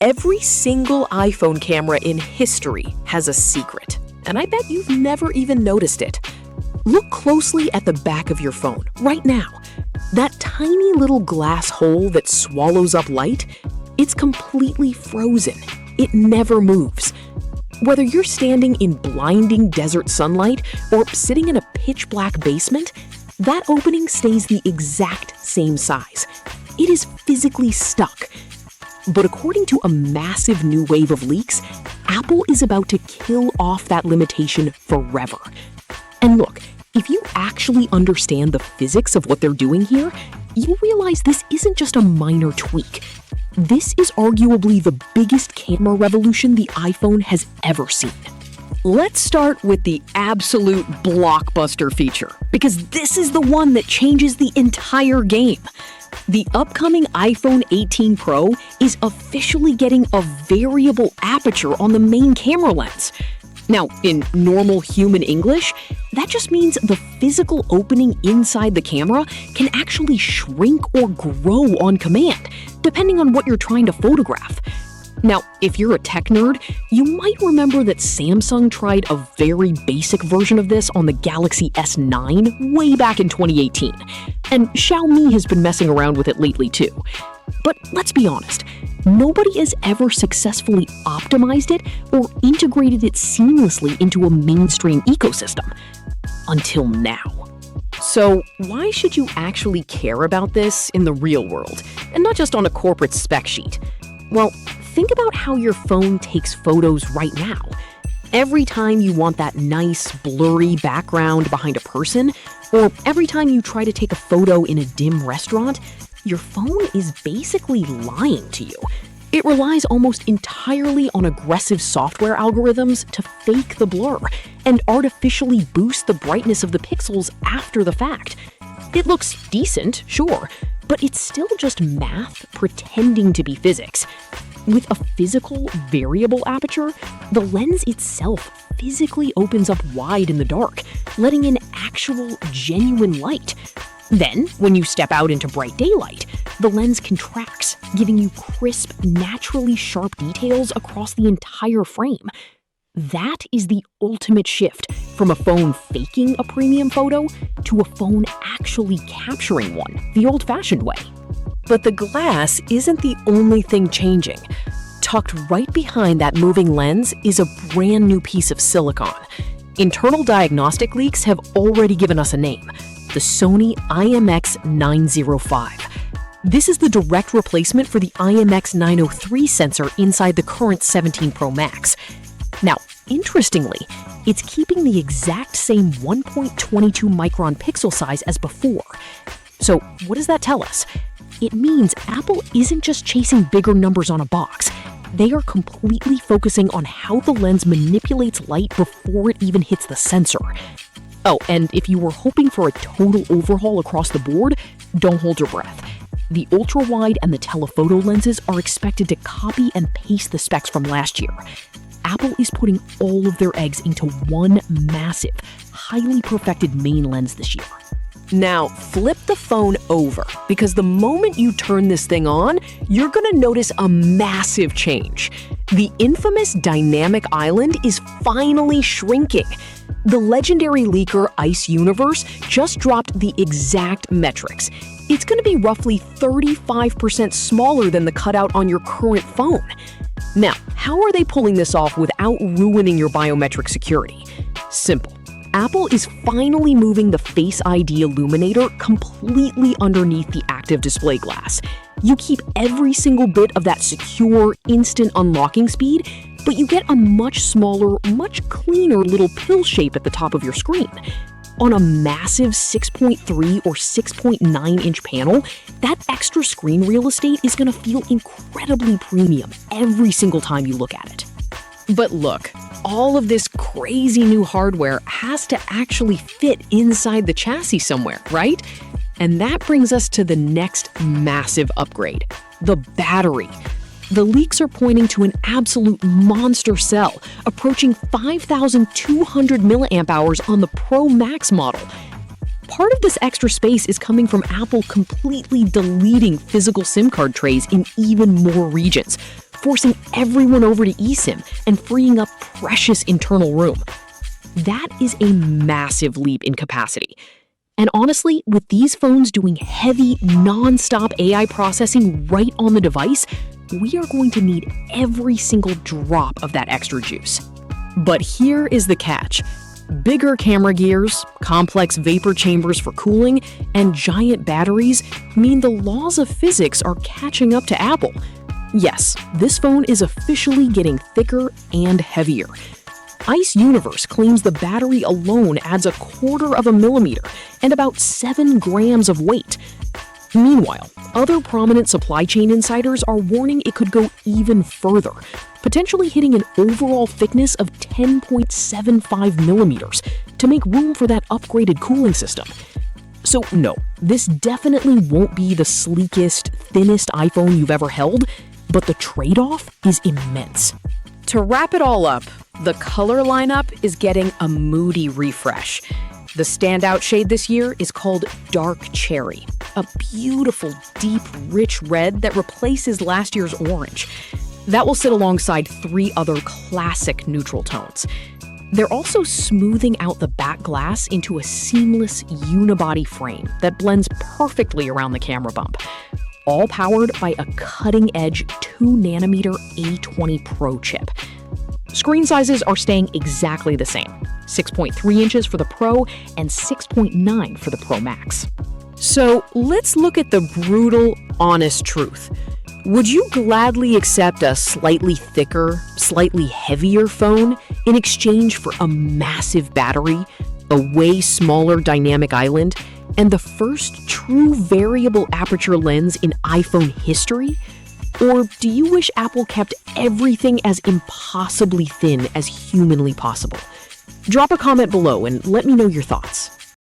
Every single iPhone camera in history has a secret, and I bet you've never even noticed it. Look closely at the back of your phone, right now. That tiny little glass hole that swallows up light, it's completely frozen. It never moves. Whether you're standing in blinding desert sunlight or sitting in a pitch-black basement, that opening stays the exact same size. It is physically stuck. But according to a massive new wave of leaks, Apple is about to kill off that limitation forever. And look, if you actually understand the physics of what they're doing here, you'll realize this isn't just a minor tweak. This is arguably the biggest camera revolution the iPhone has ever seen. Let's start with the absolute blockbuster feature, because this is the one that changes the entire game. The upcoming iPhone 18 Pro is officially getting a variable aperture on the main camera lens. Now, in normal human English, that just means the physical opening inside the camera can actually shrink or grow on command, depending on what you're trying to photograph. Now, if you're a tech nerd, you might remember that Samsung tried a very basic version of this on the Galaxy S9 way back in 2018, and Xiaomi has been messing around with it lately too. But let's be honest, nobody has ever successfully optimized it or integrated it seamlessly into a mainstream ecosystem. Until now. So why should you actually care about this in the real world, and not just on a corporate spec sheet? Well, think about how your phone takes photos right now. Every time you want that nice, blurry background behind a person, or every time you try to take a photo in a dim restaurant, your phone is basically lying to you. It relies almost entirely on aggressive software algorithms to fake the blur and artificially boost the brightness of the pixels after the fact. It looks decent, sure, but it's still just math pretending to be physics. With a physical variable aperture, the lens itself physically opens up wide in the dark, letting in actual, genuine light. Then, when you step out into bright daylight, the lens contracts, giving you crisp, naturally sharp details across the entire frame. That is the ultimate shift from a phone faking a premium photo to a phone actually capturing one the old-fashioned way. But the glass isn't the only thing changing. Tucked right behind that moving lens is a brand new piece of silicon. Internal diagnostic leaks have already given us a name: the Sony IMX905. This is the direct replacement for the IMX903 sensor inside the current 17 Pro Max. Now, interestingly, it's keeping the exact same 1.22 micron pixel size as before. So what does that tell us? It means Apple isn't just chasing bigger numbers on a box. They are completely focusing on how the lens manipulates light before it even hits the sensor. Oh, and if you were hoping for a total overhaul across the board, don't hold your breath. The ultra-wide and the telephoto lenses are expected to copy and paste the specs from last year. Apple is putting all of their eggs into one massive, highly perfected main lens this year. Now, flip the phone over, because the moment you turn this thing on, you're gonna notice a massive change. The infamous dynamic island is finally shrinking. The legendary leaker Ice Universe just dropped the exact metrics. It's gonna be roughly 35% smaller than the cutout on your current phone. Now, how are they pulling this off without ruining your biometric security? Simple. Apple is finally moving the Face ID illuminator completely underneath the active display glass. You keep every single bit of that secure, instant unlocking speed, but you get a much smaller, much cleaner little pill shape at the top of your screen. On a massive 6.3 or 6.9-inch panel, that extra screen real estate is going to feel incredibly premium every single time you look at it. But look, all of this crazy new hardware has to actually fit inside the chassis somewhere, right? And that brings us to the next massive upgrade: the battery. The leaks are pointing to an absolute monster cell, approaching 5,200 milliamp hours on the Pro Max model. Part of this extra space is coming from Apple completely deleting physical SIM card trays in even more regions, forcing everyone over to eSIM and freeing up precious internal room. That is a massive leap in capacity. And honestly, with these phones doing heavy, non-stop AI processing right on the device, we are going to need every single drop of that extra juice. But here is the catch. Bigger camera gears, complex vapor chambers for cooling, and giant batteries mean the laws of physics are catching up to Apple. Yes, this phone is officially getting thicker and heavier. Ice Universe claims the battery alone adds 1/4 millimeter and about 7 grams of weight. Meanwhile, other prominent supply chain insiders are warning it could go even further, potentially hitting an overall thickness of 10.75 millimeters to make room for that upgraded cooling system. So no, this definitely won't be the sleekest, thinnest iPhone you've ever held, but the trade-off is immense. To wrap it all up, the color lineup is getting a moody refresh. The standout shade this year is called Dark Cherry, a beautiful, deep, rich red that replaces last year's orange. That will sit alongside 3 other classic neutral tones. They're also smoothing out the back glass into a seamless unibody frame that blends perfectly around the camera bump, all powered by a cutting-edge 2nm A20 Pro chip. Screen sizes are staying exactly the same, 6.3 inches for the Pro and 6.9 for the Pro Max. So let's look at the brutal, honest truth. Would you gladly accept a slightly thicker, slightly heavier phone in exchange for a massive battery, a way smaller dynamic island, and the first true variable aperture lens in iPhone history? Or do you wish Apple kept everything as impossibly thin as humanly possible? Drop a comment below and let me know your thoughts.